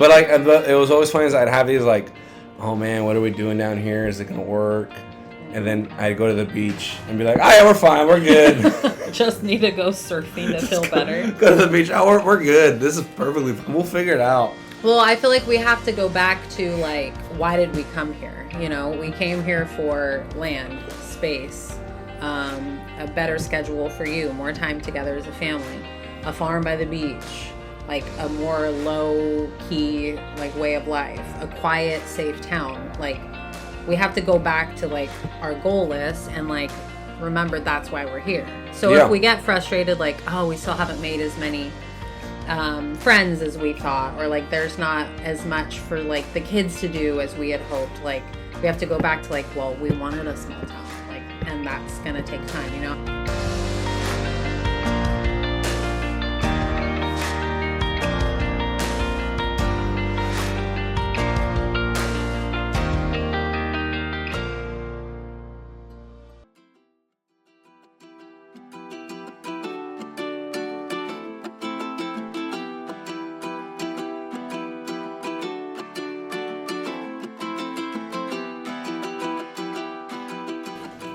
But like, it was always funny. Is I'd have these like, oh man, what are we doing down here? Is it gonna work? And then I'd go to the beach and be like, oh yeah, we're fine, we're good. Just need to go surfing to feel better. Go to the beach. Oh, we're good. This is perfectly fine. We'll figure it out. Well, I feel like we have to go back to, like, why did we come here? You know, we came here for land, space, a better schedule for you, more time together as a family, a farm by the beach, like a more low-key, like, way of life, a quiet, safe town. Like, we have to go back to, like, our goal list and, like, remember that's why we're here. So if we get frustrated, like, oh, we still haven't made as many friends as we thought, or like there's not as much for like the kids to do as we had hoped, like we have to go back to like, well, we wanted a small town, like, and that's gonna take time, you know.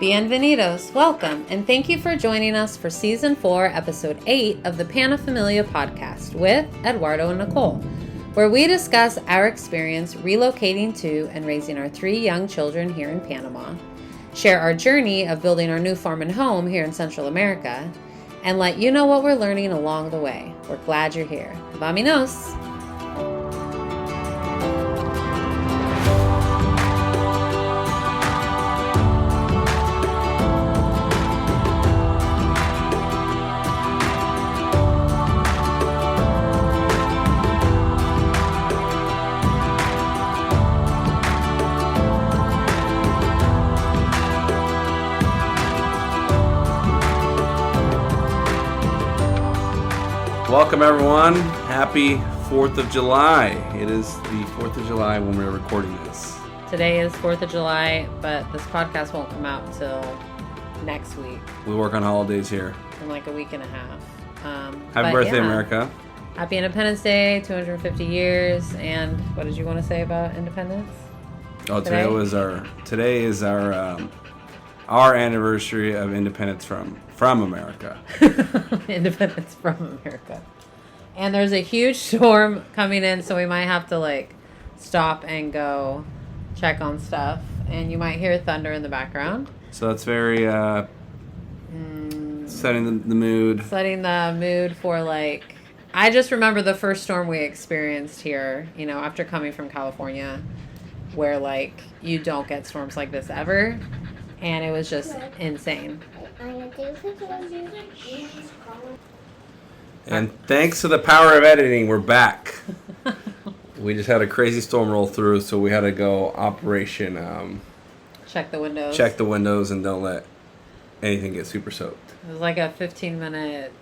Bienvenidos, welcome, and thank you for joining us for Season 4, Episode 8 of the Pana Familia podcast with Eduardo and Nicole, where we discuss our experience relocating to and raising our 3 young children here in Panama, share our journey of building our new farm and home here in Central America, and let you know what we're learning along the way. We're glad you're here. Vámonos! Welcome everyone. Happy 4th of July. It is the 4th of July when we're recording this. Today is 4th of July, but this podcast won't come out until next week. We work on holidays here. In like a week and a half. Happy birthday, America. Happy Independence Day, 250 years. And what did you want to say about independence? Oh, today is our anniversary of independence from America. Independence from America. And there's a huge storm coming in, so we might have to like stop and go check on stuff. And you might hear thunder in the background. So that's very setting the mood. Setting the mood for like, I just remember the first storm we experienced here, you know, after coming from California, where like you don't get storms like this ever. And it was just insane. And thanks to the power of editing, we're back. We just had a crazy storm roll through, so we had to go operation. Check the windows. Check the windows and don't let anything get super soaked. It was like a 15-minute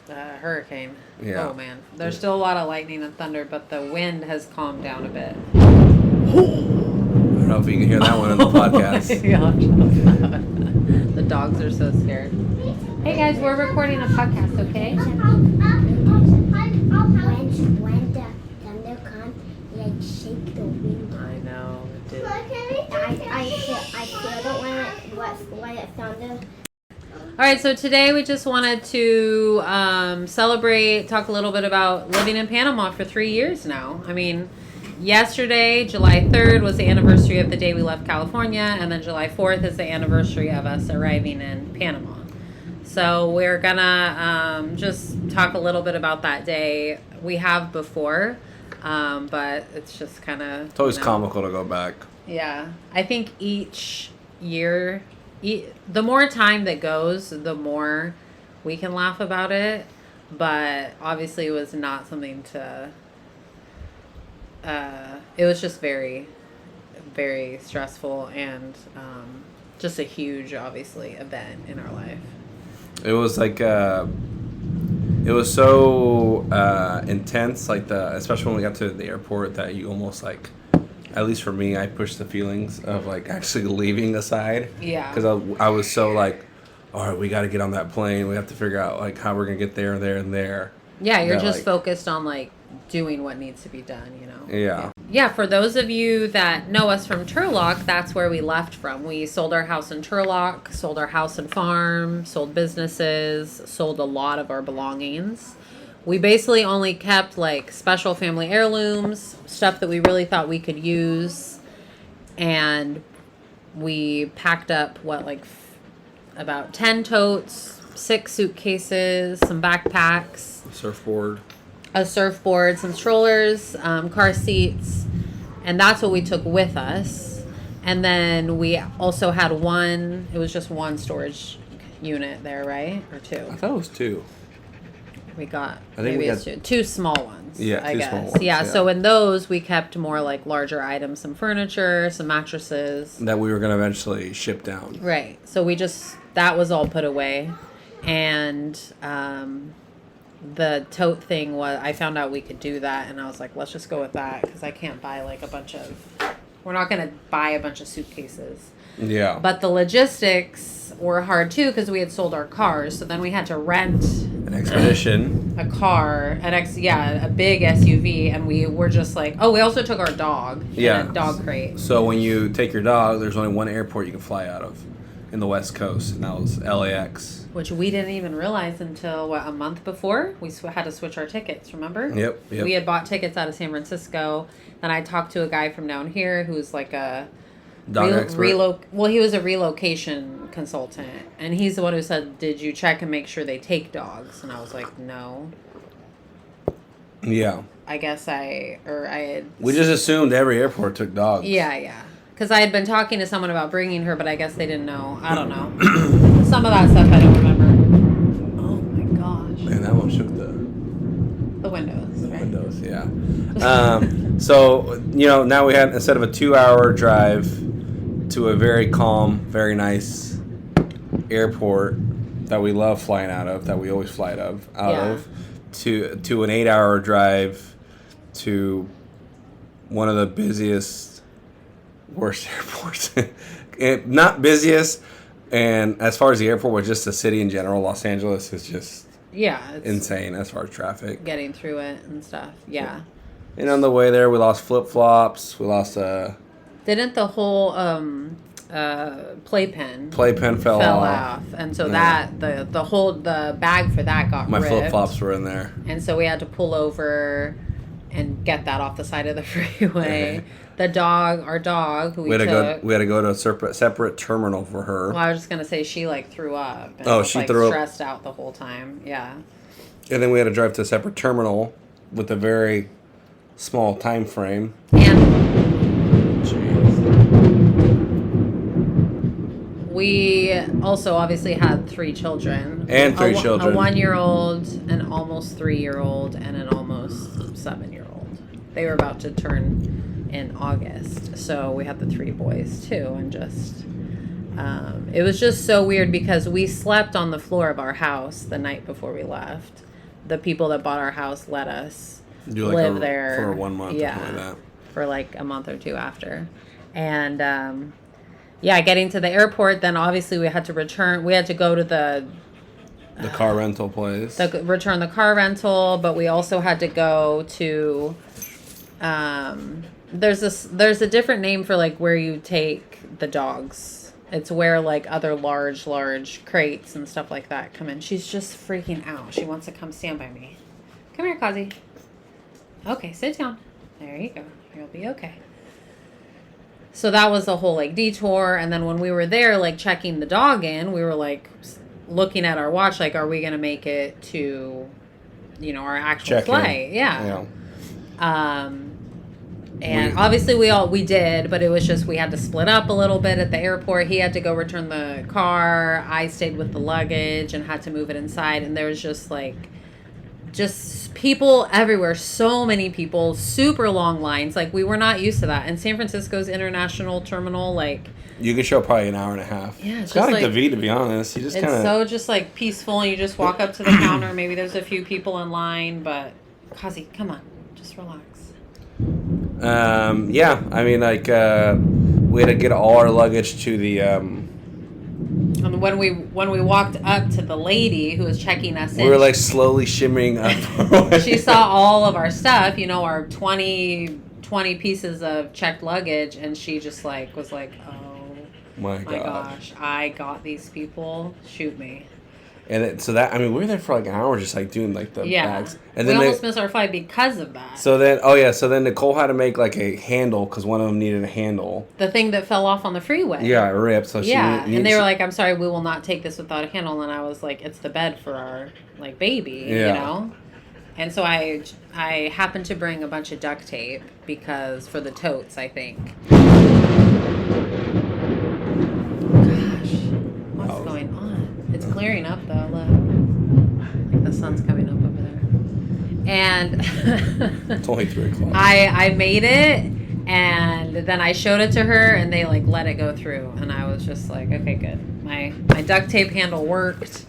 hurricane. Yeah. Oh, man. There's still a lot of lightning and thunder, but the wind has calmed down a bit. I don't know if you can hear that one on the podcast. The dogs are so scared. Hey guys, we're recording a podcast, okay? When the thunder comes, like shake the window. I know, dude. I still don't want it when it thunders. Alright, so today we just wanted to celebrate, talk a little bit about living in Panama for 3 years now. I mean, yesterday, July 3rd, was the anniversary of the day we left California, and then July 4th is the anniversary of us arriving in Panama. So we're gonna just talk a little bit about that day. We have before, but it's just kind of... It's always comical to go back. Yeah. I think each year, the more time that goes, the more we can laugh about it. But obviously it was not something to... it was just very, very stressful and just a huge, obviously, event in our life. It was like it was so intense, like especially when we got to the airport, that you almost like, at least for me, I pushed the feelings of like actually leaving aside. Yeah. Because I was so like, all right, we got to get on that plane. We have to figure out like how we're gonna get there, and there, and there. Yeah, you're that, just like, focused on like doing what needs to be done, you know. Yeah. Yeah, for those of you that know us from Turlock, that's where we left from. We sold our house in Turlock, sold our house and farm, sold businesses, sold a lot of our belongings. We basically only kept like special family heirlooms, stuff that we really thought we could use, and we packed up about 10 totes, 6 suitcases, some backpacks, a surfboard, some strollers, car seats, and that's what we took with us. And then we also had it was just one storage unit there, right? Or 2? I thought it was 2. We got, I think maybe we it's got 2 small ones. Yeah, I 2 guess. small ones. Yeah, so in those we kept more like larger items, some furniture, some mattresses. That we were going to eventually ship down. Right. So that was all put away. And the tote thing I found out we could do that, and I was like, let's just go with that, because I can't buy like we're not going to buy a bunch of suitcases. Yeah. But the logistics were hard too, because we had sold our cars. So then we had to rent an Expedition, a car, a big SUV, and we were just like, we also took our dog in a dog crate. So when you take your dog, there's only one airport you can fly out of in the West Coast, and that was LAX. Which we didn't even realize until, a month before? We had to switch our tickets, remember? Yep. We had bought tickets out of San Francisco. Then I talked to a guy from down here who's like a dog expert. He was a relocation consultant. And he's the one who said, did you check and make sure they take dogs? And I was like, no. Yeah. I guess I had... We just assumed every airport took dogs. Yeah. Because I had been talking to someone about bringing her, but I guess they didn't know. I don't know. Some of that stuff I don't remember. Oh my gosh. Man, that one shook the windows. The windows, yeah. So, now we had, instead of a 2-hour drive to a very calm, very nice airport that we love flying out of, that we always fly out of, to an 8-hour drive to one of the busiest, worst airports. Not busiest, and as far as the airport was, just the city in general, Los Angeles is just it's insane as far as traffic. Getting through it and stuff. Yeah. And on the way there, we lost flip-flops. We lost Didn't the whole playpen fell off, and so that the bag for that got my ripped. flip-flops were in there, and so we had to pull over and get that off the side of the freeway. Our dog, who we had to go to a separate terminal for her. Well, I was just gonna say she threw up. And she threw up. Stressed out the whole time. Yeah. And then we had to drive to a separate terminal with a very small time frame. And we also obviously had 3 children. And 3 children. A 1-year-old, an almost 3-year-old, and an almost 7-year-old. They were about to turn in August, so we had the 3 boys too, and just it was just so weird because we slept on the floor of our house the night before we left. The people that bought our house let us live there for 1 month, or something like that. For like a month or 2 after, and getting to the airport. Then obviously we had to return. We had to go to the car rental place. Return the car rental, but we also had to go to. There's a different name for like where you take the dogs. It's where like other large crates and stuff like that come in. She's just freaking out. She wants to come stand by me. Come here, Kazi. Okay, sit down. There you go. You'll be okay. So that was a whole like detour, and then when we were there like checking the dog in, we were like looking at our watch like, are we gonna make it to our actual flight? Yeah. And obviously we did, but it was just we had to split up a little bit at the airport. He had to go return the car. I stayed with the luggage and had to move it inside. And there was just people everywhere. So many people, super long lines. Like we were not used to that. And San Francisco's international terminal, like you can show probably an hour and a half. Yeah, it's kind of like the V, to be honest. You just it's so just like peaceful. And you just walk up to the counter. Maybe there's a few people in line, but Kazi, come on, just relax. I mean, like, we had to get all our luggage to the And when we walked up to the lady who was checking us in, We were like slowly shimmying up. she saw all of our stuff, our 20 pieces of checked luggage, and she just like was like, oh my gosh, I got these people, shoot me. And so that, I mean, we were there for like an hour just like doing like the bags. And we then almost missed our flight because of that. So then Nicole had to make like a handle because one of them needed a handle. The thing that fell off on the freeway. Yeah, it ripped. So and they were like, I'm sorry, we will not take this without a handle. And I was like, it's the bed for our like baby, And so I happened to bring a bunch of duct tape because for the totes, I think. Gosh, what's going on? It's clearing up though. Look, like the sun's coming up over there. And it's only 3:00. I made it, and then I showed it to her, and they like let it go through, and I was just like, okay, good. My duct tape handle worked.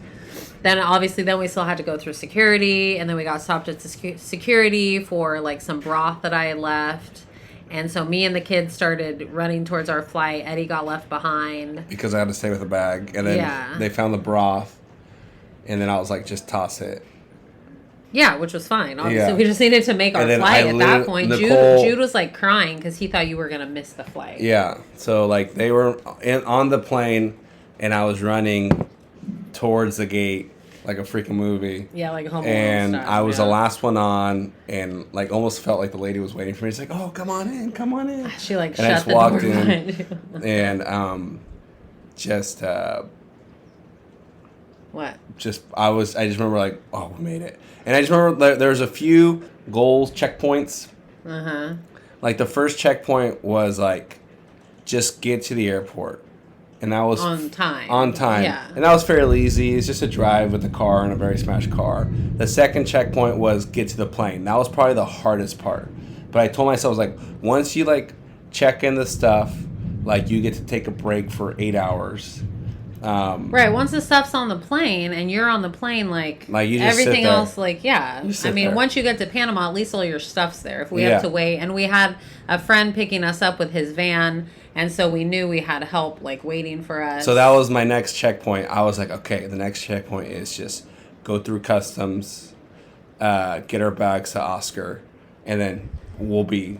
Then obviously, we still had to go through security, and then we got stopped at security for like some broth that I had left. And so me and the kids started running towards our flight. Eddie got left behind. Because I had to stay with a bag. And then they found the broth. And then I was like, just toss it. Yeah, which was fine. Obviously, we just needed to make our flight at that point. Nicole, Jude was like crying because he thought you were going to miss the flight. Yeah. So like they were on the plane and I was running towards the gate. Like a freaking movie. Yeah, like Home Alone And style, I was the last one on, and like almost felt like the lady was waiting for me. She's like, "Oh, come on in." She like and shut I just the walked door in, and just what? I just remember like, oh, we made it, and I just remember there's a few goals checkpoints. Like the first checkpoint was like, just get to the airport. And that was on time. Yeah. And that was fairly easy. It's just a drive with a car and a very smashed car. The second checkpoint was get to the plane. That was probably the hardest part. But I told myself, I was like, once you like check in the stuff, like you get to take a break for 8 hours. Right. Once the stuff's on the plane and you're on the plane, like you just everything sit there. else, like, yeah. I mean, once you get to Panama, at least all your stuff's there. If we have to wait, and we had a friend picking us up with his van. And so we knew we had help, like, waiting for us. So that was my next checkpoint. I was like, okay, the next checkpoint is just go through customs, get our bags to Oscar, and then we'll be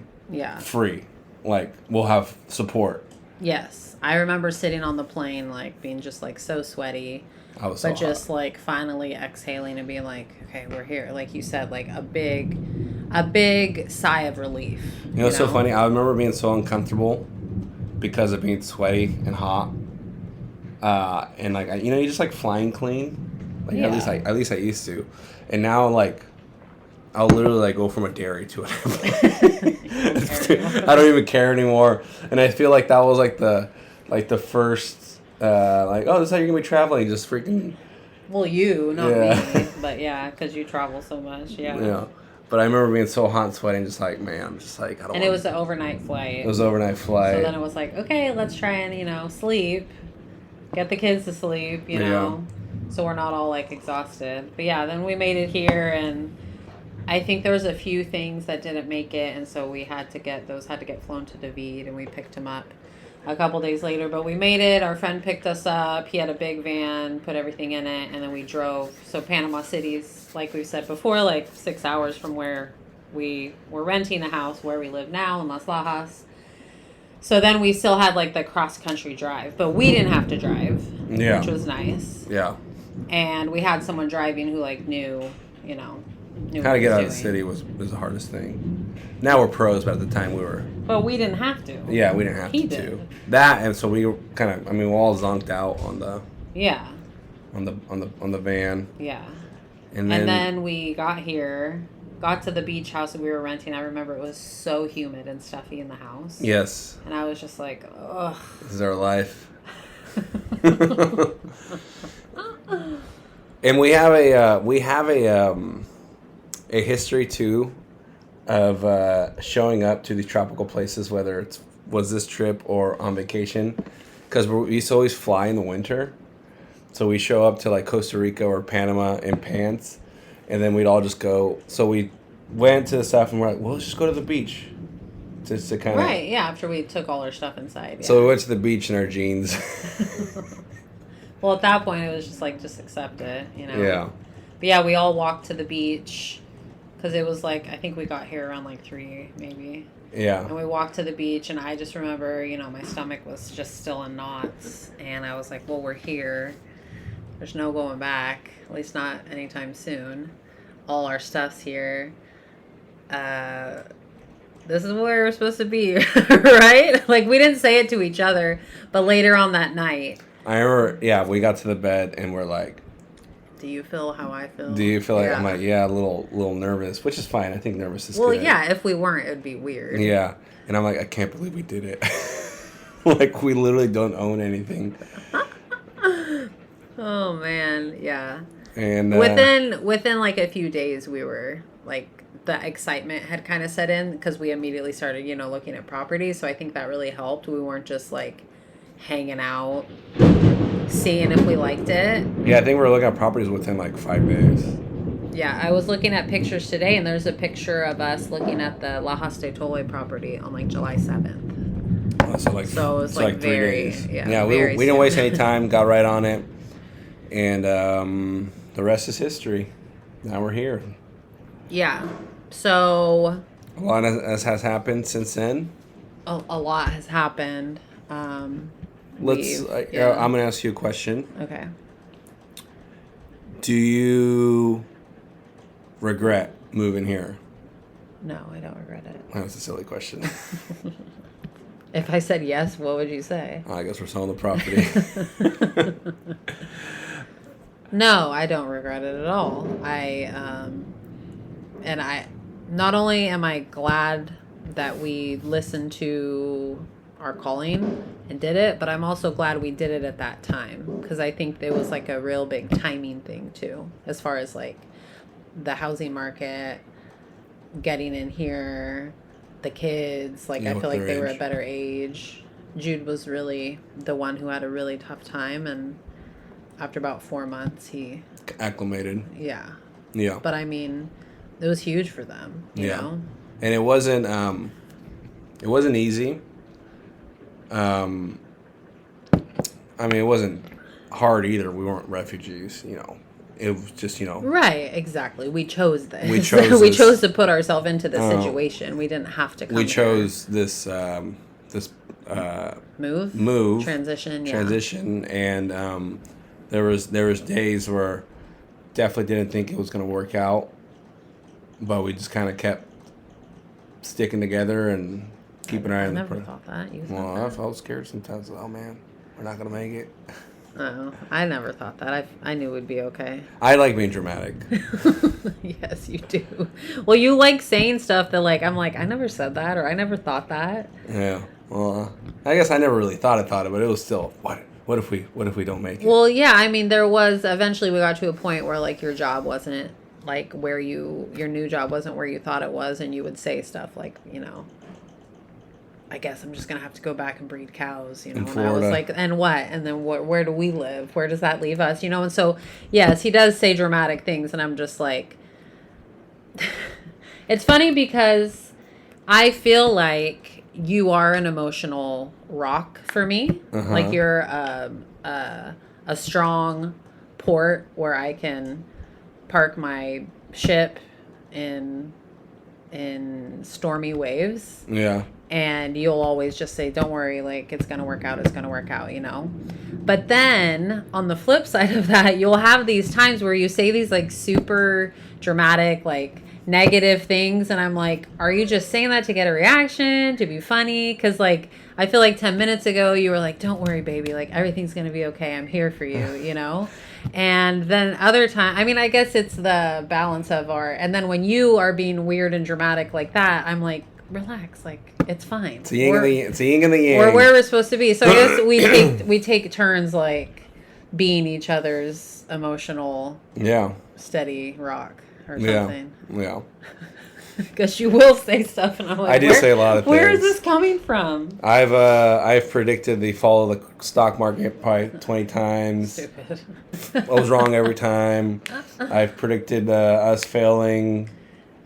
free. Like, we'll have support. Yes. I remember sitting on the plane, like, being just, like, so sweaty. I was so But just, hot. like, finally exhaling and being like, okay, we're here. Like you said, like, a big sigh of relief. You know what's so funny? I remember being so uncomfortable because of being sweaty and hot, and like you just like flying clean, like at least I used to, and now like I'll literally like go from a dairy to an I don't even care anymore, and I feel like that was like the first like, oh, this is how you're gonna be traveling, just freaking. Well, you, not me, but yeah, because you travel so much, Yeah. But I remember being so hot and sweating, just like, man, I'm just like, I don't. And it was an overnight flight. It was an overnight flight. So then it was like, okay, let's try and sleep, get the kids to sleep, so we're not all like exhausted. But yeah, then we made it here, and I think there was a few things that didn't make it, and so we had to get flown to David, and we picked him up a couple days later. But we made it. Our friend picked us up. He had a big van, put everything in it, and then we drove. So Panama City's, like we've said before, like 6 hours from where we were renting a house, where we live now in Las Lajas. So then we still had like the cross country drive, but we didn't have to drive, which was nice. Yeah. And we had someone driving who like knew How to get out of the city was the hardest thing. Now we're pros, but at the time we were. But we didn't have to. Yeah, we didn't have He to. did. That, and so we were kind of. I mean, we're all zonked out on the. Yeah. On the van. Yeah. And then we got to the beach house that we were renting. I remember it was so humid and stuffy in the house. Yes. And I was just like, ugh. This is our life. And we have a history too of showing up to these tropical places, whether was this trip or on vacation, because we used to always fly in the winter. So we show up to like Costa Rica or Panama in pants, and then we'd all just go. So we went to the stuff and we're like, well, let's just go to the beach. Just to kind of. Right, yeah, after we took all our stuff inside. Yeah. So we went to the beach in our jeans. Well, at that point, it was just like, just accept it, you know? Yeah. But yeah, we all walked to the beach because it was like, I think we got here around like 3, maybe. Yeah. And we walked to the beach, and I just remember, you know, my stomach was just still in knots. And I was like, well, we're here. There's no going back, at least not anytime soon. All our stuff's here. This is where we're supposed to be, right? Like, we didn't say it to each other, but later on that night. I remember, yeah, we got to the bed and we're like, do you feel how I feel? do you feel like, yeah. I'm like, yeah, a little nervous, which is fine. I think nervous is well, good. yeah, if we weren't, it would be weird. Yeah. And I'm like, I can't believe we did it. Like, we literally don't own anything. Oh, man, yeah. And within like a few days, we were like, the excitement had kind of set in because we immediately started, you know, looking at properties. So I think that really helped. We weren't just like hanging out, seeing if we liked it. yeah, I think we were looking at properties within like 5 days. Yeah, I was looking at pictures today, and there's a picture of us looking at the La Haste Tole property on like July 7th. So it was like 3 very, days. yeah, we very didn't soon. waste any time, got right on it. And the rest is history. Now we're here. Yeah. So A lot has happened since then. a lot has happened. I'm Yeah. going to ask you a question. Okay. Do you regret moving here? No, I don't regret it. That was a silly question. If I said yes, what would you say? I guess we're selling the property. No, I don't regret it at all. Not only am I glad that we listened to our calling and did it, but I'm also glad we did it at that time, because I think it was like a real big timing thing too, as far as like the housing market, getting in here, the kids, like Yeah, I with feel like their they were a age. better age. Jude was really the one who had a really tough time, and after about 4 months he Acclimated. yeah. Yeah. But I mean, it was huge for them, you Yeah. know? And it wasn't easy. I mean, it wasn't hard either. We weren't refugees, you know. It was just, you know. Right, exactly. We chose this. We chose we this. chose to put ourselves into this situation. We didn't have to come We here. chose this move transition, and there was days where definitely didn't think it was going to work out, but we just kind of kept sticking together and keeping an eye I on the never thought that. You thought Well, I that? felt scared sometimes. Oh man, we're not going to make it. Oh, I never thought that. I knew we'd be okay. I like being dramatic. Yes, you do. Well, you like saying stuff that like I'm like, I never said that, or I never thought that. Yeah. Well, I guess I never really thought it, but it was still what if we don't make it? Well, yeah, I mean, there was eventually we got to a point where like your job wasn't like your new job wasn't where you thought it was, and you would say stuff like, you know, I guess I'm just gonna have to go back and breed cows, you know. In And I was Florida. like, and what? And then where do we live? Where does that leave us? You know. And so yes, he does say dramatic things, and I'm just like, it's funny because I feel like you are an emotional rock for me. Uh-huh. Like you're a strong port where I can park my ship in stormy waves, Yeah. and you'll always just say, don't worry, like it's gonna work out, you know. But then on the flip side of that, you'll have these times where you say these like super dramatic, like negative things, and I'm like, are you just saying that to get a reaction, to be funny? Because like I feel like 10 minutes ago you were like, don't worry baby, like everything's gonna be okay, I'm here for you, you know. And then other time, I mean, I guess it's the balance of and then when you are being weird and dramatic like that, I'm like, relax, like it's fine, It's a yin and the yang. we're where we're supposed to be. So I guess we take turns like being each other's emotional Yeah. steady rock or Yeah. something. Yeah. Because you will say stuff, and I'm like, I do say a lot of Where is things. this coming from? I've predicted the fall of the stock market probably 20 times. Stupid. I was wrong every time. I've predicted us failing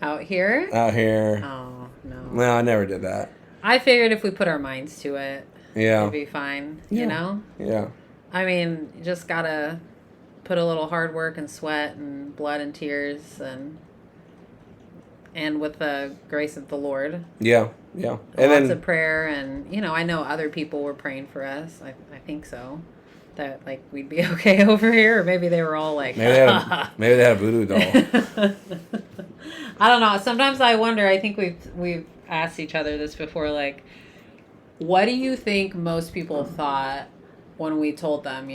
Out here? out here. Oh no. No, I never did that. I figured if we put our minds to it, Yeah. it'd be fine. Yeah. You know. Yeah. I mean, you just gotta put a little hard work and sweat and blood and tears and with the grace of the Lord. Yeah, yeah. And lots then of prayer, and I know other people were praying for us. I think so. That like we'd be okay over here, or maybe they were all like, maybe they had a voodoo doll. I don't know. Sometimes I wonder. I think we've asked each other this before. Like, what do you think most people thought when we told them?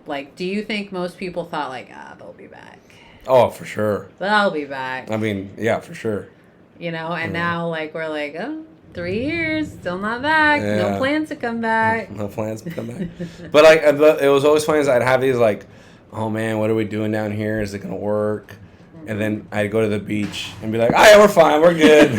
Like, do you think most people thought like, they'll be back? Oh, for sure. They'll be back. I mean, yeah, for sure. And now like we're like, 3 years, still not back. Yeah. No plans to come back. No plans to come back. But like, it was always funny is I'd have these like, oh man, what are we doing down here? Is it gonna work? And then I'd go to the beach and be like, oh yeah, we're fine, we're good.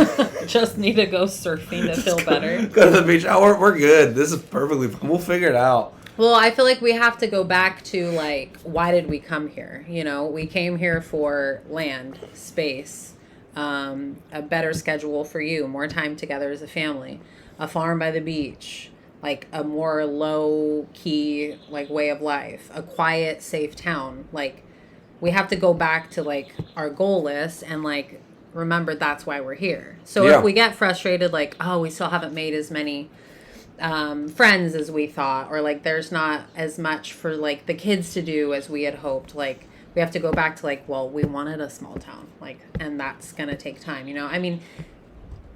Just need to go surfing to feel better. Go to the beach. Oh, we're good. This is perfectly fine. We'll figure it out. Well, I feel like we have to go back to like, why did we come here? We came here for land, space, a better schedule for you, more time together as a family, a farm by the beach, like a more low key like way of life, a quiet, safe town. Like we have to go back to like our goal list and like remember that's why we're here. So if we get frustrated, like, oh, we still haven't made as many friends as we thought, or like there's not as much for like the kids to do as we had hoped, like we have to go back to like, well, we wanted a small town, like, and that's gonna take time. I mean,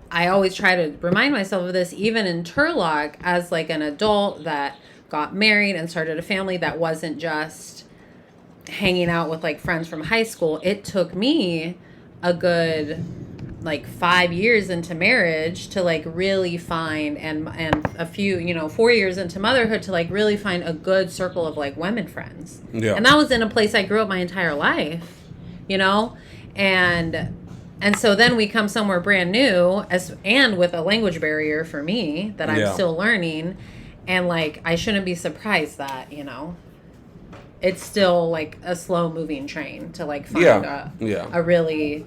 I always try to remind myself of this, even in Turlock, as like an adult that got married and started a family, that wasn't just hanging out with like friends from high school. It took me a good like 5 years into marriage to like really find, and a few 4 years into motherhood to like really find a good circle of like women friends. And that was in a place I grew up my entire life, and so then we come somewhere brand new and with a language barrier for me that I'm still learning, and like I shouldn't be surprised that it's still like a slow moving train to like find a really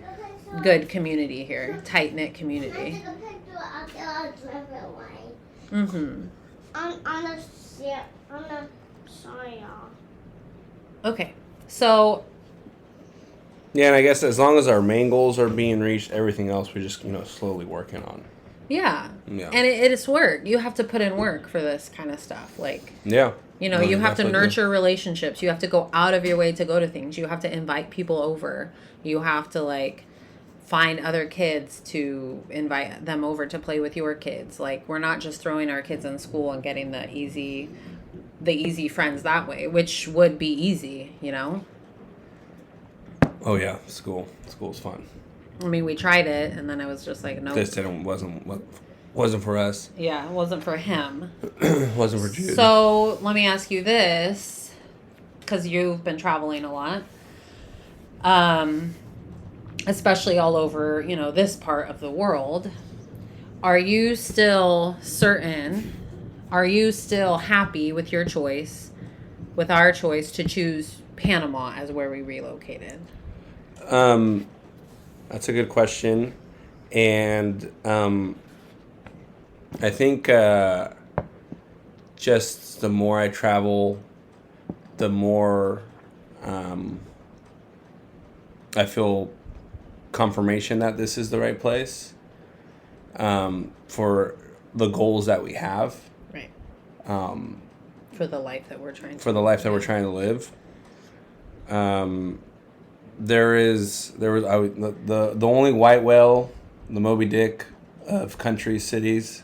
good community here, tight-knit community. Sorry, y'all. Okay, so yeah, and I guess as long as our main goals are being reached, everything else we're just slowly working on. Yeah. And it is work. You have to put in work for this kind of stuff, like you have to nurture relationships. You have to go out of your way to go to things. You have to invite people over. You have to like find other kids to invite them over to play with your kids. Like we're not just throwing our kids in school and getting the easy friends that way, which would be easy, Oh yeah, school's fun. I mean, we tried it and then it was just like, no. This wasn't for us. Yeah, it wasn't for him. Wasn't for Jude. So let me ask you this, because you've been traveling a lot. Especially all over, this part of the world. Are you still certain? Are you still happy with your choice, with our choice to choose Panama as where we relocated? That's a good question. And I think just the more I travel, the more I feel confirmation that this is the right place for the goals that we have. Right. For the life that we're trying to live. The only white whale, the Moby Dick of countries, cities,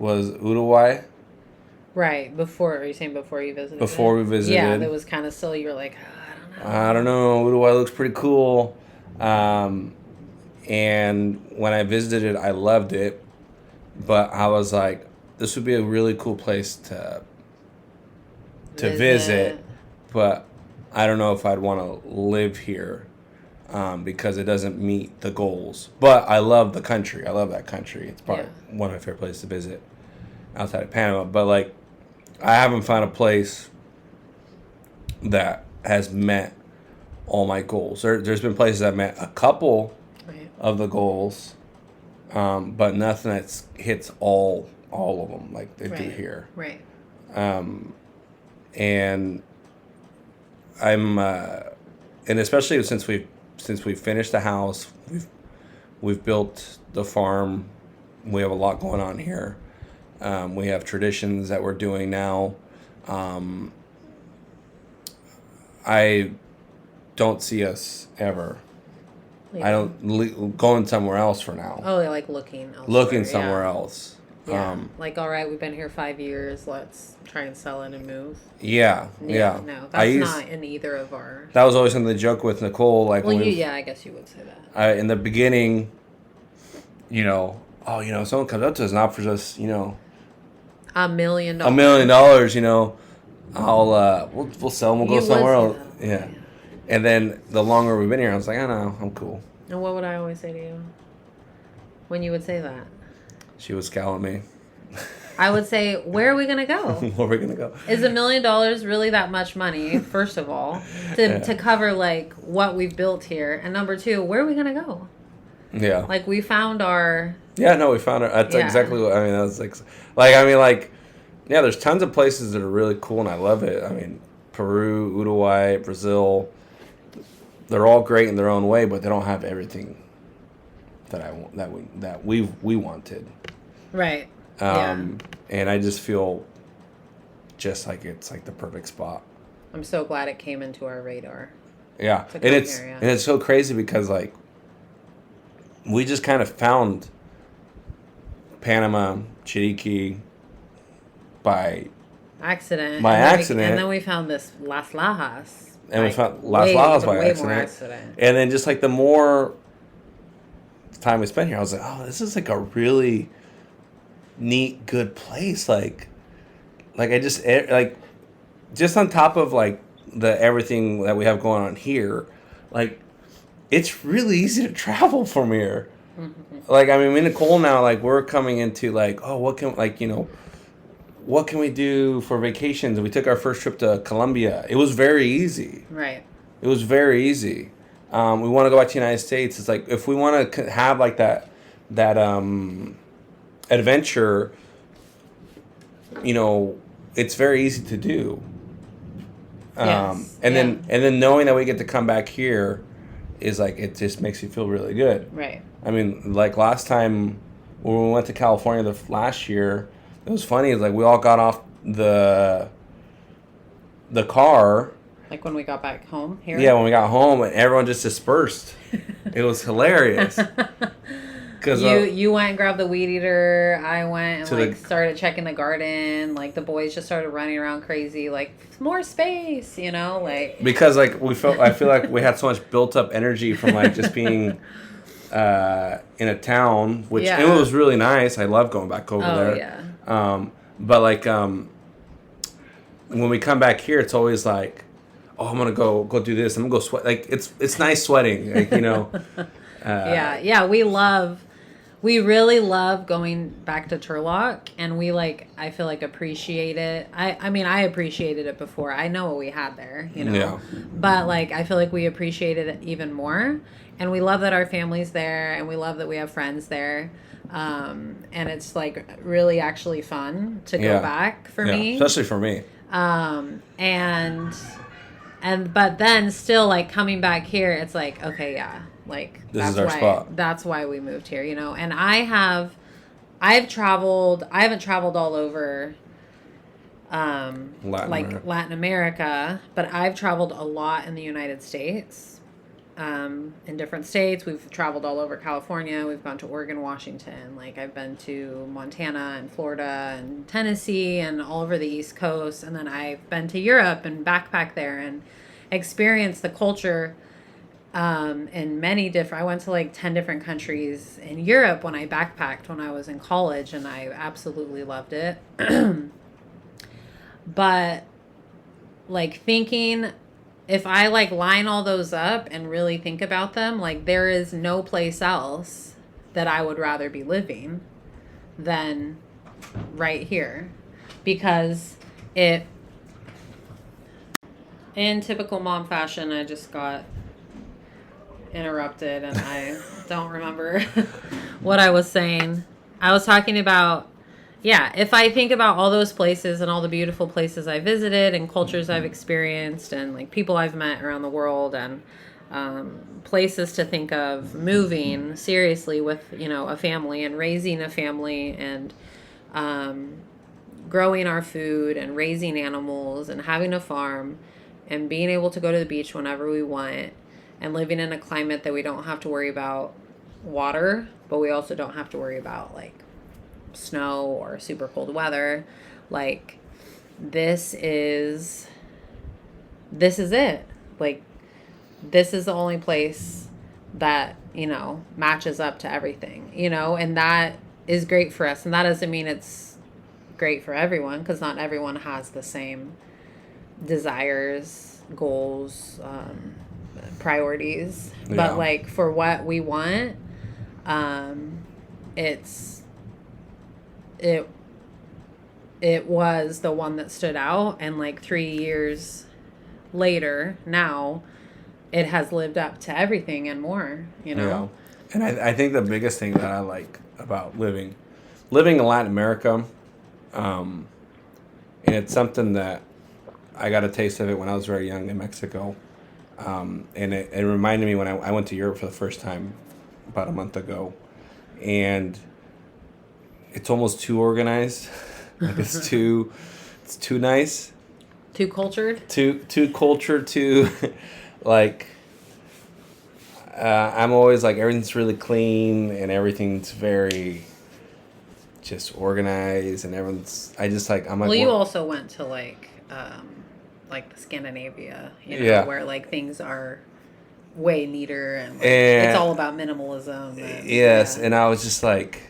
was Uruguay. Right. Are you saying before you visited? Before we visited. Yeah, that was kind of silly. You were like, I don't know. Uruguay looks pretty cool. And when I visited, I loved it. But I was like, this would be a really cool place to visit. But I don't know if I'd want to live here because it doesn't meet the goals. But I love the country. I love that country. It's probably one of my favorite places to visit outside of Panama. But, like, I haven't found a place that has met all my goals. There's been places that met a couple of the goals, but nothing that hits all of them like they do here. Right. and I'm and especially since we've finished the house, we've built the farm. We have a lot going on here. We have traditions that we're doing now. I don't see us ever. Yeah. I don't going somewhere else for now. Oh, like looking elsewhere. Looking somewhere else. Yeah. Like, all right, we've been here 5 years. Let's try and sell it and move. Yeah. No, that's not in either of our. That was always in the joke with Nicole. Like, well, I guess you would say that. In the beginning, someone comes up to us and offers us, $1 million. $1 million, I'll we'll sell them. We'll go somewhere else. Yeah. And then the longer we've been here, I was like, I know, I'm cool. And what would I always say to you when you would say that? She would scowl at me. I would say, where are we gonna go? Where are we gonna go? Is $1 million really that much money? First of all, to cover like what we've built here, and number two, where are we gonna go? Yeah. Like we found our. Yeah, no, we found our. That's exactly what I mean. That's there's tons of places that are really cool, and I love it. I mean, Peru, Uruguay, Brazil. They're all great in their own way, but they don't have everything that we wanted. Right. And I just feel just like it's like the perfect spot. I'm so glad it came into our radar. Yeah. And it's so crazy because like we just kind of found Panama, Chiriqui by accident. And then we found this Las Lajas. And we found Las Lajas by accident. And then just like the more time we spent here, I was like, oh, this is like a really neat, good place. Like I just on top of like the everything that we have going on here, like it's really easy to travel from here. Mm-hmm. Like, I mean, me and Nicole now, like we're coming into like, oh, what can we do for vacations? And we took our first trip to Colombia. It was very easy. Right. It was very easy. We want to go back to the United States. It's like if we want to have like that adventure, it's very easy to do. Yes. And then knowing that we get to come back here is like it just makes you feel really good. Right. I mean, like last time when we went to California last year. It was funny. It's like we all got off the car. Like when we got back home here? Yeah, when we got home, and everyone just dispersed. It was hilarious. Cause you went and grabbed the weed eater. I went and started checking the garden. Like the boys just started running around crazy. Like more space, like because like I feel like we had so much built up energy from like just being. In a town, which it was really nice. I love going back over there. Yeah. But like when we come back here, it's always like, oh, I'm gonna go do this. I'm gonna go sweat. Like it's nice sweating. Like, Yeah. We really love going back to Turlock, and I feel like appreciate it. I mean, I appreciated it before. I know what we had there, Yeah. But like, I feel like we appreciated it even more. And we love that our family's there, and we love that we have friends there. And it's like really actually fun to go back for me. Especially for me. But then still like coming back here, it's like, okay, yeah. Like this is our spot. That's why we moved here, And I haven't traveled all over Latin America, but I've traveled a lot in the United States. In different states. We've traveled all over California. We've gone to Oregon, Washington. Like I've been to Montana and Florida and Tennessee and all over the East Coast. And then I've been to Europe and backpacked there and experienced the culture in many different. I went to like 10 different countries in Europe when I backpacked when I was in college, and I absolutely loved it. But like thinking, if I like line all those up and really think about them, like there is no place else that I would rather be living than right here, because in typical mom fashion, I just got interrupted and I don't remember what I was saying. I was talking about yeah, if I think about all those places and all the beautiful places I visited and cultures I've experienced and like people I've met around the world and places to think of moving seriously with, you know, a family and raising a family and growing our food and raising animals and having a farm and being able to go to the beach whenever we want and living in a climate that we don't have to worry about water, but we also don't have to worry about like snow or super cold weather. Like this is it. Like this is the only place that, you know, matches up to everything, you know, and that is great for us. And that doesn't mean it's great for everyone because not everyone has the same desires, goals, priorities. Yeah. But like for what we want, it was the one that stood out, and like 3 years later now it has lived up to everything and more, you know. Yeah. And I think the biggest thing that I like about living in Latin America, and it's something that I got a taste of it when I was very young in Mexico, and it reminded me when I went to Europe for the first time about a month ago, and it's almost too organized. Like it's too nice. Too cultured? Too cultured, too like I'm always like everything's really clean and everything's very just organized and everyone's I'm like, well, you also went to like the Scandinavia, you know, where like things are way neater and like, it's all about minimalism. And, yes, yeah. and I was just like,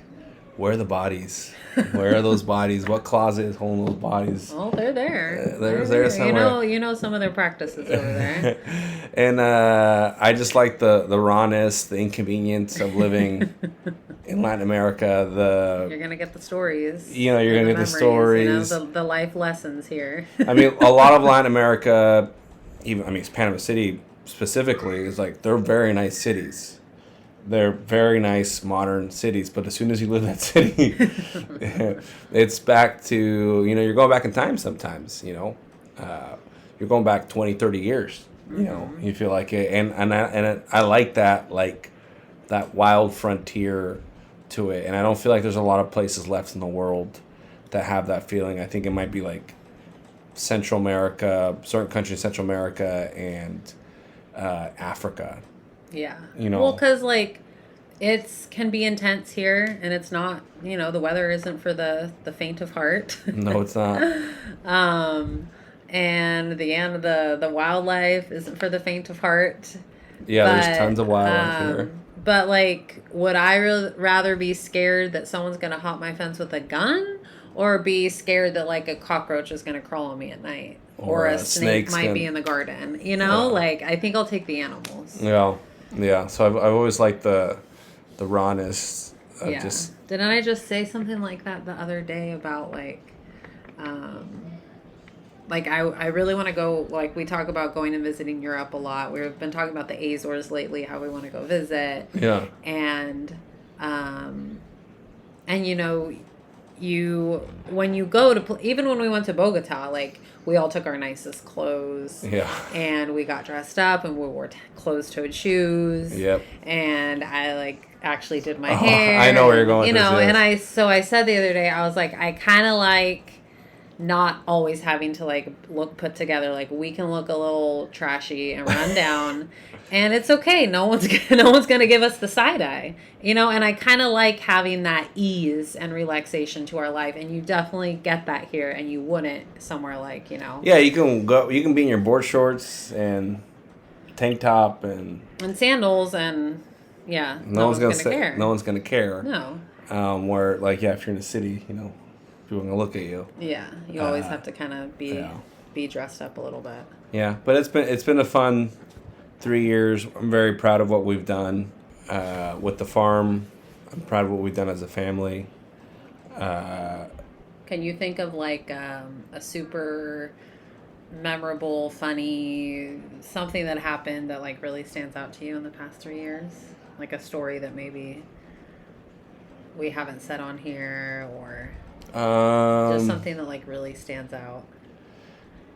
where are the bodies? Where are those bodies? What closet is holding those bodies? Oh, they're there. They're there somewhere. You know some of their practices over there. And I just like the rawness, the inconvenience of living in Latin America. You're gonna get the stories. You know, you're gonna get the stories. You know, the life lessons here. I mean, a lot of Latin America, it's Panama City specifically, is like they're very nice cities. They're very nice modern cities, but as soon as you live in that city, it's back to, you know, you're going back in time sometimes, you know. You're going back 20, 30 years, you know. You feel like it. And I like that wild frontier to it. And I don't feel like there's a lot of places left in the world that have that feeling. I think it might be like Central America, certain countries in Central America and Africa. Yeah. You know. Well, because like it can be intense here, and it's not. You know, the weather isn't for the faint of heart. No, it's not. And the wildlife isn't for the faint of heart. Yeah, there's tons of wildlife here. But like, would I rather be scared that someone's gonna hop my fence with a gun, or be scared that like a cockroach is gonna crawl on me at night, or a snake might be in the garden? You know, like I think I'll take the animals. Yeah. Yeah, so I've always liked the rawness of just... Didn't I just say something like that the other day about like I really want to go, like we talk about going and visiting Europe a lot. We've been talking about the Azores lately, how we want to go visit. Yeah. And you know, when you go to, even when we went to Bogota, like we all took our nicest clothes. Yeah. And we got dressed up and we wore closed-toed shoes. Yep. And I like actually did my hair. I know where you're going. You know, and I said the other day, I was like, I kind of like not always having to like look put together. Like we can look a little trashy and run down, and it's okay. No one's gonna give us the side eye, you know. And I kind of like having that ease and relaxation to our life, and you definitely get that here, and you wouldn't somewhere like, you know. Yeah, you can be in your board shorts and tank top and sandals, and yeah, no one's gonna care. No one's gonna care. No. Where like if you're in the city, you know, people are gonna look at you. Yeah, you always have to kind of be dressed up a little bit. Yeah, but it's been a fun 3 years. I'm very proud of what we've done with the farm. I'm proud of what we've done as a family. Can you think of like a super memorable, funny, something that happened that like really stands out to you in the past 3 years? Like a story that maybe we haven't said on here, or Just something that like really stands out.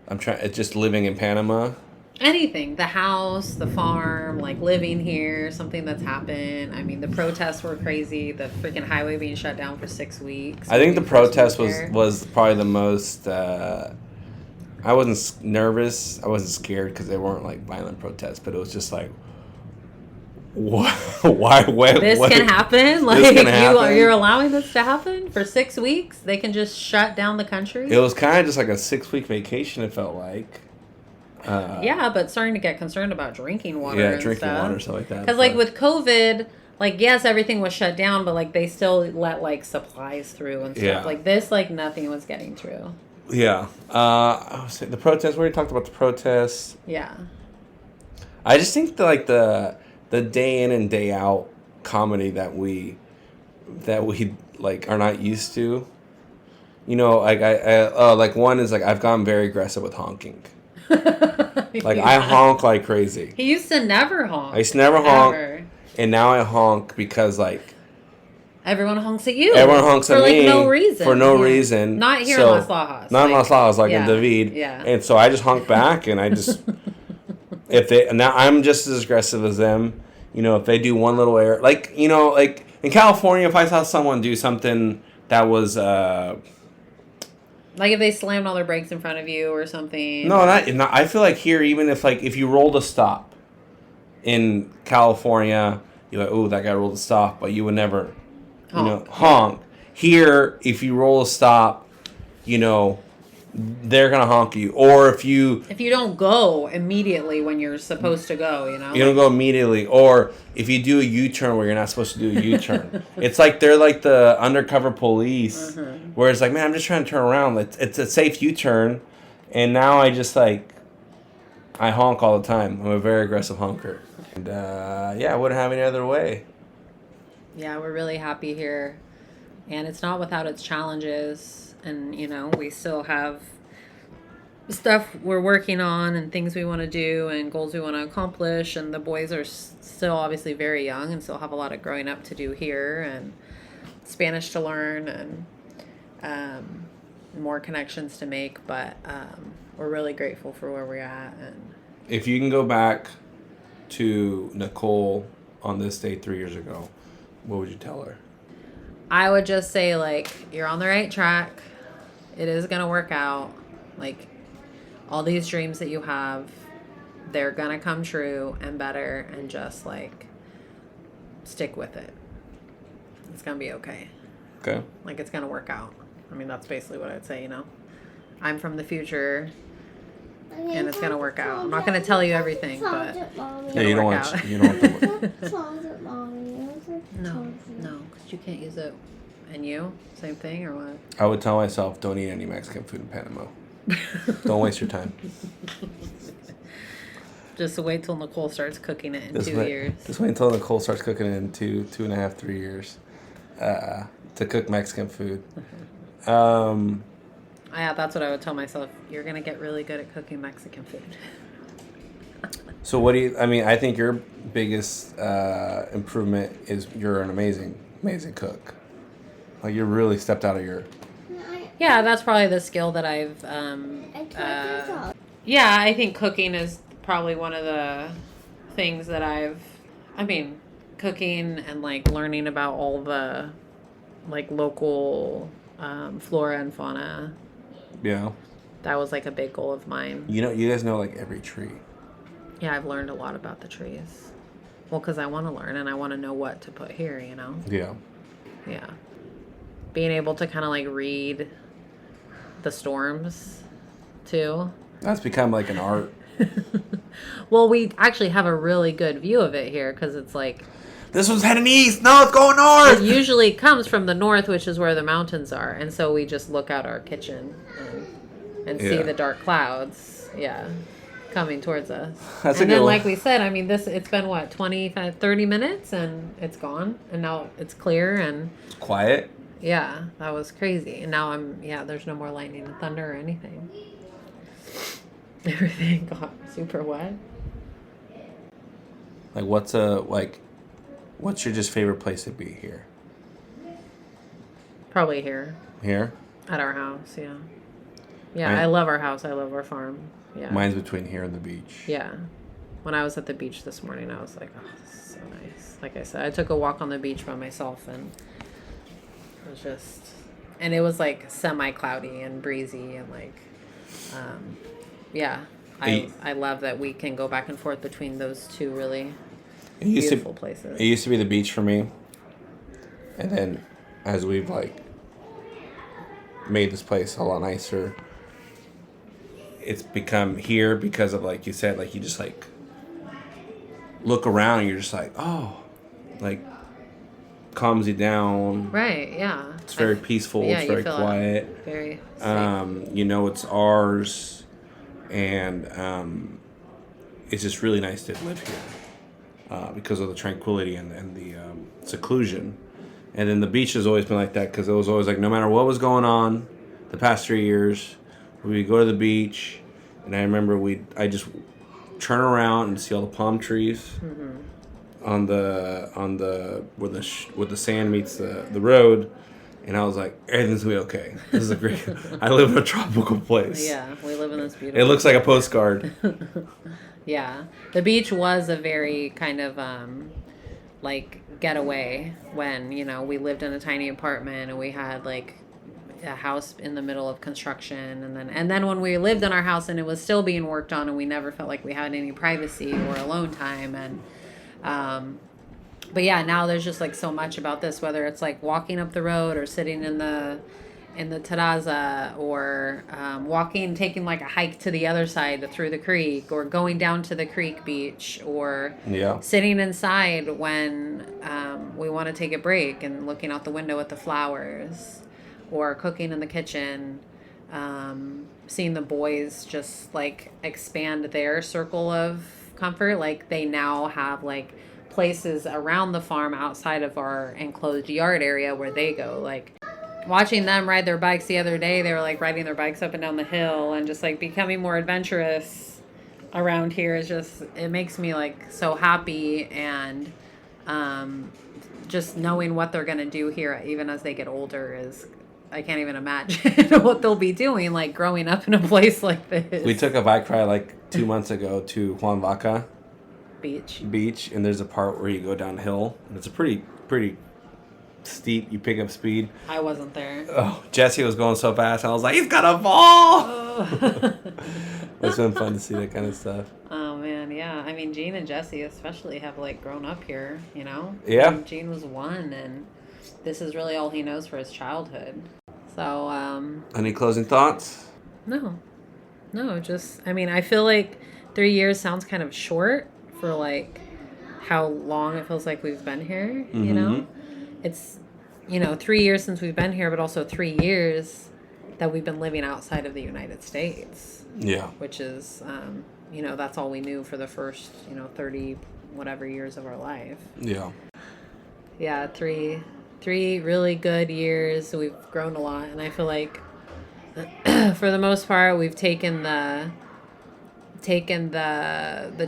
I'm trying. Just living in Panama. Anything, the house, the farm, like living here, something that's happened. I mean, the protests were crazy. The freaking highway being shut down for 6 weeks. I think the protest was probably the most. I wasn't nervous. I wasn't scared because they weren't like violent protests, but it was just like, what? Why? This can happen. Like this can happen? You're allowing this to happen for 6 weeks? They can just shut down the country. It was kind of just like a 6-week vacation. It felt like. Yeah, but starting to get concerned about drinking water. Yeah, and drinking water, stuff like that. Because like with COVID, like yes, everything was shut down, but like they still let like supplies through and stuff. Yeah. Like this, like nothing was getting through. Yeah. I was saying the protests. We already talked about the protests. Yeah. I just think that like the day in and day out comedy that we like are not used to. You know, like I like one is like I've gotten very aggressive with honking. Like I honk like crazy. He used to never honk. I used to never honk, ever. And now I honk because like everyone honks at you. Everyone honks at me for no reason. For no reason. Not here in Las Lajas. Not in Las Lajas, like in yeah, David. Yeah. And so I just honk back, and I just now I'm just as aggressive as them. You know, if they do one little error, like you know, like in California, if I saw someone do something that was. Like if they slammed all their brakes in front of you or something. No, not. I feel like here, even if you rolled a stop in California, you're like, oh, that guy rolled a stop, but you would never, honk. Here, if you roll a stop, they're gonna honk you. Or if you don't go immediately when you're supposed to go, you don't go immediately. Or if you do a U-turn where you're not supposed to do a U-turn, it's like they're like the undercover police. Mm-hmm. Where it's like, man, I'm just trying to turn around. It's a safe U-turn, and now I just I honk all the time. I'm a very aggressive honker, and I wouldn't have any other way. Yeah, we're really happy here, and it's not without its challenges. And, we still have stuff we're working on and things we want to do and goals we want to accomplish. And the boys are still obviously very young and still have a lot of growing up to do here and Spanish to learn and more connections to make. But we're really grateful for where we're at. And if you can go back to Nicole on this day 3 years ago, what would you tell her? I would just say, you're on the right track. It is going to work out. All these dreams that you have, they're going to come true and better, and just, stick with it. It's going to be okay. Okay. It's going to work out. I mean, that's basically what I'd say, I'm from the future, and it's going to work out. I'm not going to tell you everything, but you don't want to. No, because you can't use it. And you? Same thing or what? I would tell myself, don't eat any Mexican food in Panama. Don't waste your time. Just wait till Nicole starts cooking it in 2 years. Just wait until Nicole starts cooking it in 2.5, 3 years to cook Mexican food. Yeah, that's what I would tell myself. You're going to get really good at cooking Mexican food. So what do you, I think your biggest improvement is you're an amazing cook. You really stepped out of your... Yeah, that's probably the skill that I've... yeah, I think cooking is probably one of the things that cooking and learning about all the local flora and fauna. Yeah. That was a big goal of mine. You guys know every tree. Yeah, I've learned a lot about the trees. Well, because I want to learn and I want to know what to put here, Yeah. Yeah. Being able to kind of read the storms too. That's become an art. Well, we actually have a really good view of it here because it's this one's heading east. No, it's going north. It usually comes from the north, which is where the mountains are. And so we just look out our kitchen and see the dark clouds. Yeah. Coming towards us. That's and a then, good like we said, it's been, 25, 30 minutes, and it's gone. And now it's clear, and... It's quiet. Yeah, that was crazy. And now there's no more lightning and thunder or anything. Everything got super wet. What's your just favorite place to be here? Probably here. Here? At our house, yeah. Yeah, Right. I love our house. I love our farm. Yeah. Mine's between here and the beach. Yeah. When I was at the beach this morning, I was like, oh, this is so nice. Like I said, I took a walk on the beach by myself, and it was just, and it was like semi-cloudy and breezy, and like, yeah. I love that we can go back and forth between those two really beautiful places. It used to be the beach for me. And then as we've like made this place a lot nicer, it's become here because of, like you said, like you just like look around and you're just like, oh, like calms you down. Right, yeah. It's very peaceful, yeah, it's very feel quiet. Very safe. You know it's ours, and it's just really nice to live here because of the tranquility and the seclusion. And then the beach has always been like that because it was always like no matter what was going on the past 3 years, we'd go to the beach, and I remember I just turn around and see all the palm trees on the where the sand meets the road, and I was like, everything's gonna be okay. This is a great. I live in a tropical place. Yeah, we live in this beautiful. It looks like a postcard. Yeah, the beach was a very kind of like getaway when we lived in a tiny apartment and we had like a house in the middle of construction, and then when we lived in our house and it was still being worked on and we never felt like we had any privacy or alone time, and but yeah, now there's just like so much about this, whether it's like walking up the road or sitting in the terraza, or taking like a hike to the other side through the creek, or going down to the creek beach, or sitting inside when we want to take a break and looking out the window at the flowers, or cooking in the kitchen, seeing the boys just like expand their circle of comfort. Like they now have like places around the farm outside of our enclosed yard area where they go. Like watching them ride their bikes the other day, they were like riding their bikes up and down the hill and just like becoming more adventurous around here. Is just, it makes me like so happy, and just knowing what they're going to do here even as they get older is, I can't even imagine what they'll be doing, like growing up in a place like this. We took a bike ride like 2 months ago to Juan Vaca Beach, and there's a part where you go downhill, and it's a pretty steep. You pick up speed. I wasn't there. Oh, Jesse was going so fast, and I was like, he's gonna fall. Oh. It's been fun to see that kind of stuff. Oh man, yeah. I mean, Gene and Jesse especially have like grown up here, Yeah. I mean, Gene was 1, and this is really all he knows for his childhood. So, any closing thoughts? No, just, I mean, I feel like 3 years sounds kind of short for like how long it feels like we've been here, It's, 3 years since we've been here, but also 3 years that we've been living outside of the United States. Yeah. Which is, that's all we knew for the first, 30 whatever years of our life. Yeah. Yeah, three really good years. We've grown a lot, and I feel like for the most part we've taken the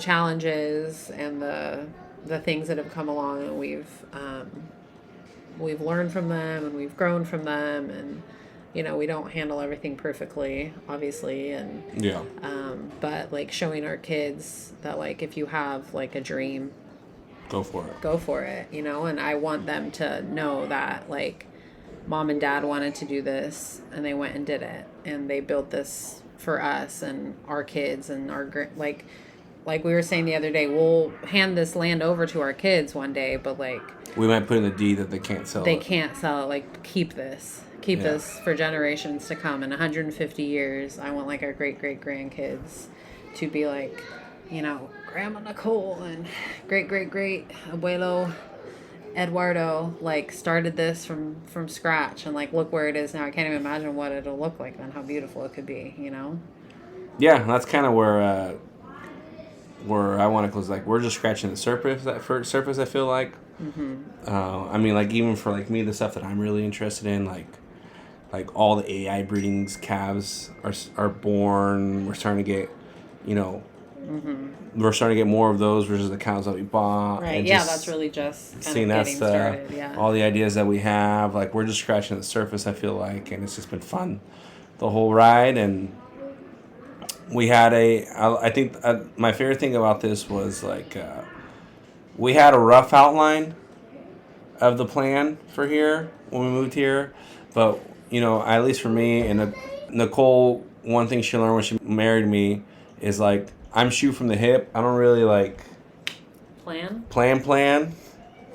challenges and the things that have come along, and we've learned from them, and we've grown from them, and we don't handle everything perfectly, obviously, and but like showing our kids that like if you have like a dream, go for it, and I want them to know that like mom and dad wanted to do this, and they went and did it, and they built this for us and our kids and our like we were saying the other day, we'll hand this land over to our kids one day, but like we might put in the deed that they can't sell it. Like keep this for generations to come. In 150 years, I want like our great grandkids to be like, Grandma Nicole and great abuelo Eduardo like started this from scratch, and like look where it is now. I can't even imagine what it'll look like then, how beautiful it could be, Yeah, that's kind of where I want to close. Like we're just scratching the surface. I feel like. I mean, like even for like me, the stuff that I'm really interested in, like all the AI breedings, calves are born. We're starting to get, we're starting to get more of those versus the cows that we bought. Right. And Yeah, just that's really just kind seeing of that's getting started. Yeah. all the ideas that we have. Like, we're just scratching the surface, I feel like, and it's just been fun the whole ride. And we had I think my favorite thing about this was like we had a rough outline of the plan for here when we moved here, but at least for me and Nicole, one thing she learned when she married me is like, I'm shoot from the hip. I don't really like plan,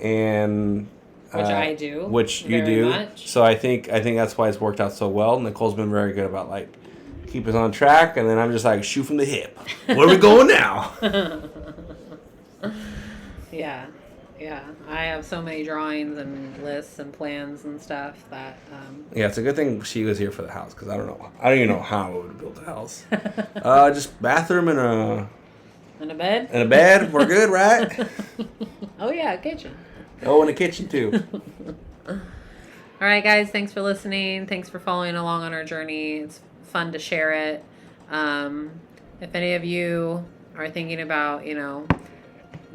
and which I do, which you do. Much. So I think that's why it's worked out so well. Nicole's been very good about like keep us on track, and then I'm just like shoot from the hip. Where are we going now? Yeah. I have so many drawings and lists and plans and stuff that. Yeah, it's a good thing she was here for the house, because I don't even know how I would have built a house. Just bathroom and a bed. And a bed. We're good, right? Oh yeah, kitchen. Oh, and a kitchen too. All right, guys. Thanks for listening. Thanks for following along on our journey. It's fun to share it. If any of you are thinking about,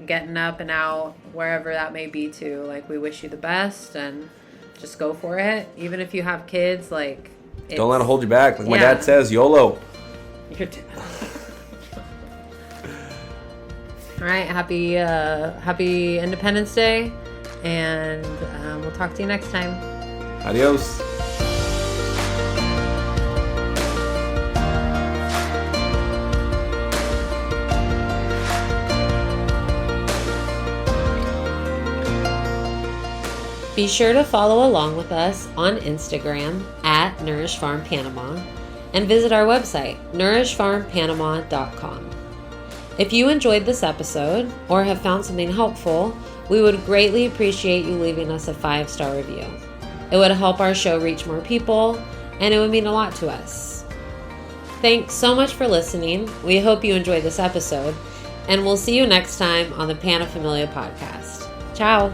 getting up and out, wherever that may be too, like, we wish you the best, and just go for it. Even if you have kids, like, don't let it hold you back. Like my dad says, YOLO. Your dad. All right, happy Independence Day, and we'll talk to you next time. Adios. Be sure to follow along with us on Instagram at Nourish Farm Panama and visit our website, nourishfarmpanama.com. If you enjoyed this episode or have found something helpful, we would greatly appreciate you leaving us a 5-star review. It would help our show reach more people, and it would mean a lot to us. Thanks so much for listening. We hope you enjoyed this episode, and we'll see you next time on the Pana Familia podcast. Ciao.